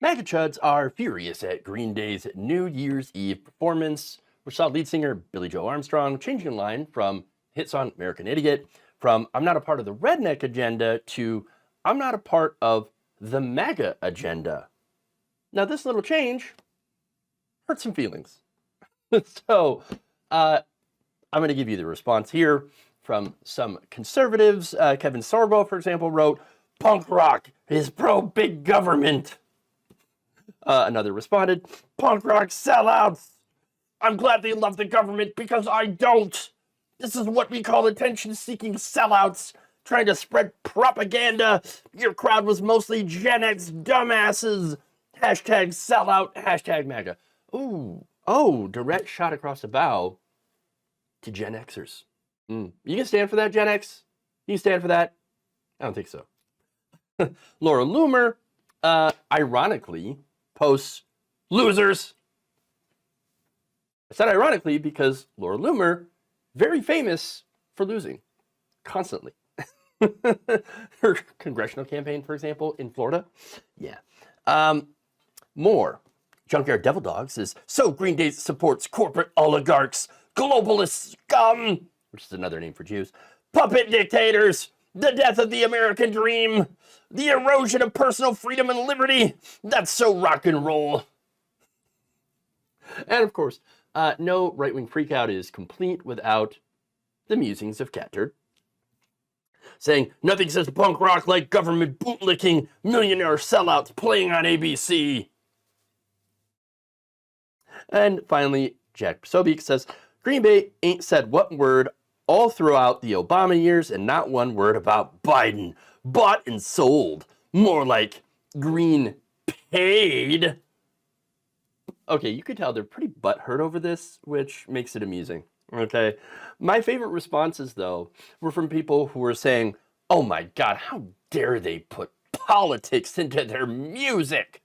MAGA chuds are furious at Green Day's New Year's Eve performance, which saw lead singer Billy Joe Armstrong changing line from hit song American Idiot from "I'm not a part of the redneck agenda" to "I'm not a part of the MAGA agenda." Now, this little change hurt some feelings. So, I'm going to give you the response here from some conservatives. Kevin Sorbo, for example, wrote, "Punk rock is pro-big government." Another responded, "Punk rock sellouts. I'm glad they love the government because I don't. This is what we call attention-seeking sellouts, trying to spread propaganda. Your crowd was mostly Gen X dumbasses. Hashtag sellout, hashtag MAGA." Oh, direct shot across the bow to Gen Xers. You can stand for that, Gen X? You can stand for that? I don't think so. Laura Loomer, ironically, posts, "Losers." I said ironically because Laura Loomer, very famous for losing, constantly. Her congressional campaign, for example, in Florida. Yeah. More. Junkyard Devil Dog says, "So Green Day supports corporate oligarchs, globalist scum," which is another name for Jews, "puppet dictators, the death of the American dream, the erosion of personal freedom and liberty. That's so rock and roll." And of course, no right-wing freakout is complete without the musings of Cat Turd, saying, "Nothing says punk rock like government bootlicking millionaire sellouts playing on ABC." And finally, Jack Sobeek says, "Green Bay ain't said what word all throughout the Obama years and not one word about Biden. Bought and sold. More like green paid." Okay, you could tell they're pretty butthurt over this, which makes it amusing. Okay. My favorite responses, though, were from people who were saying, "Oh my God, how dare they put politics into their music?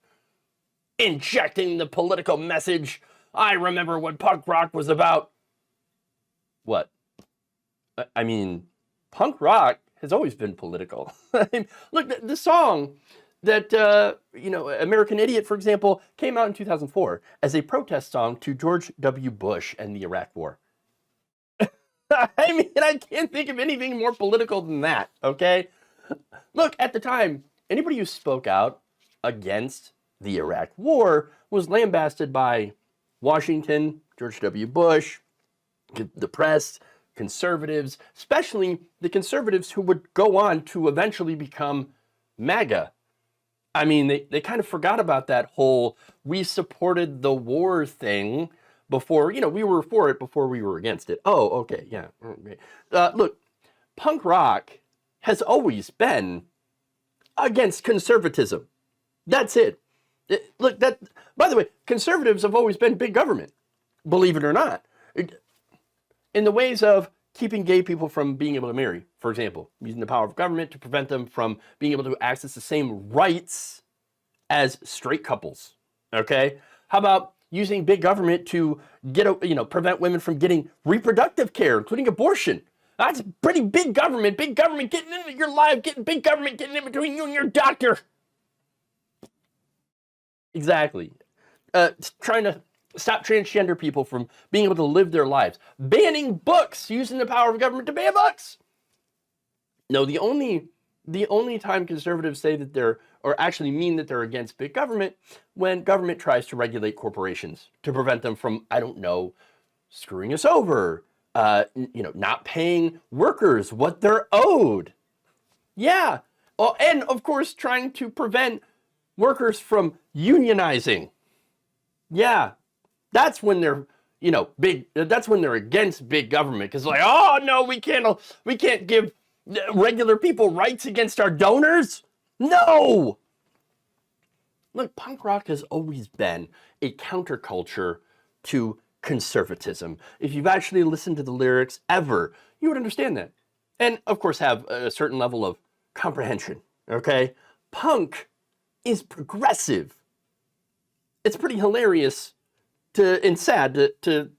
Injecting the political message. I remember when punk rock was about..." What? I mean, punk rock has always been political. Look, the song that, American Idiot, for example, came out in 2004 as a protest song to George W. Bush and the Iraq War. I mean, I can't think of anything more political than that, okay? Look, at the time, anybody who spoke out against the Iraq War was lambasted by Washington, George W. Bush, the press, conservatives, especially the conservatives who would go on to eventually become MAGA. I mean, they kind of forgot about that whole "we supported the war" thing before, we were for it before we were against it. Oh, okay, yeah. Okay. Look, punk rock has always been against conservatism. That's it. Look, by the way, conservatives have always been big government, believe it or not. In the ways of keeping gay people from being able to marry, for example, using the power of government to prevent them from being able to access the same rights as straight couples, okay? How about using big government to prevent women from getting reproductive care, including abortion? That's pretty big government getting into your life, big government getting in between you and your doctor. Exactly. Trying to stop transgender people from being able to live their lives. Banning books, using the power of government to ban books. No, the only time conservatives say that they're, or actually mean that they're against big government, when government tries to regulate corporations to prevent them from, I don't know, screwing us over, not paying workers what they're owed. Yeah. Oh, and of course, trying to prevent workers from unionizing. Yeah. That's when they're, big. That's when they're against big government, because like, oh no, we can't give regular people rights against our donors. No. Look, punk rock has always been a counterculture to conservatism. If you've actually listened to the lyrics ever, you would understand that, and of course have a certain level of comprehension. Okay, punk is progressive. It's pretty hilarious and sad to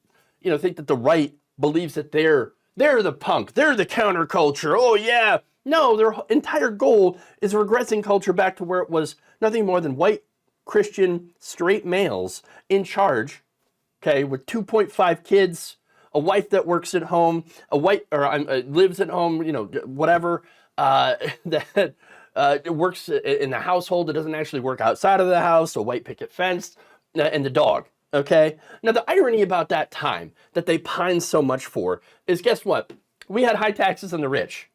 think that the right believes that they're the punk, they're the counterculture. Oh yeah. No, their entire goal is regressing culture back to where it was nothing more than white Christian, straight males in charge, okay, with 2.5 kids, a wife that works at home, lives at home, whatever, that works in the household, that doesn't actually work outside of the house, a white picket fence, and the dog, okay? Now, the irony about that time that they pine so much for is, guess what? We had high taxes on the rich.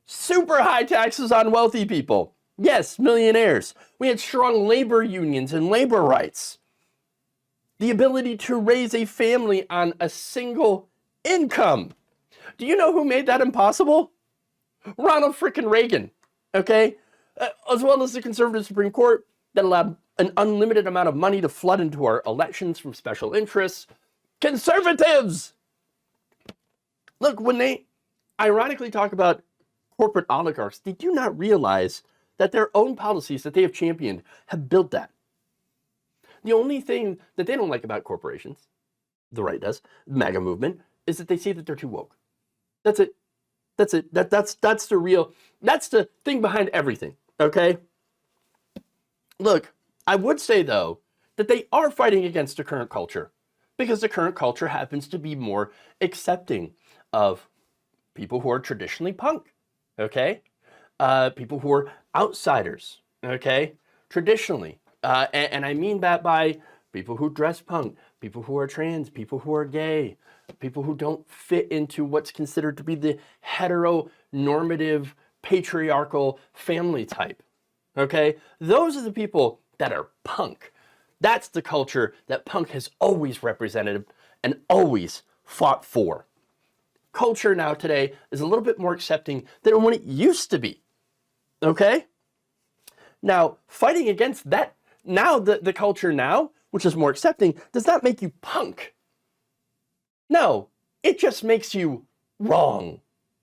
Super high taxes on wealthy people. Yes, millionaires. We had strong labor unions and labor rights. The ability to raise a family on a single income. Do you know who made that impossible? Ronald frickin' Reagan, okay? As well as the conservative Supreme Court that allowed an unlimited amount of money to flood into our elections from special interests. Conservatives! Look, when they ironically talk about corporate oligarchs, they do not realize that their own policies that they have championed have built that. The only thing that they don't like about corporations, the right does, the MAGA movement, is that they say that they're too woke. That's it. That's it. That's the thing behind everything, okay? Look, I would say, though, that they are fighting against the current culture because the current culture happens to be more accepting of people who are traditionally punk, okay? People who are outsiders, okay? Traditionally. And I mean that by people who dress punk, people who are trans, people who are gay, people who don't fit into what's considered to be the heteronormative, patriarchal family type, okay? Those are the people that are punk. That's the culture that punk has always represented and always fought for. Culture now today is a little bit more accepting than what it used to be, okay? Now, fighting against that, now the culture now, which is more accepting, does not make you punk. No, it just makes you wrong.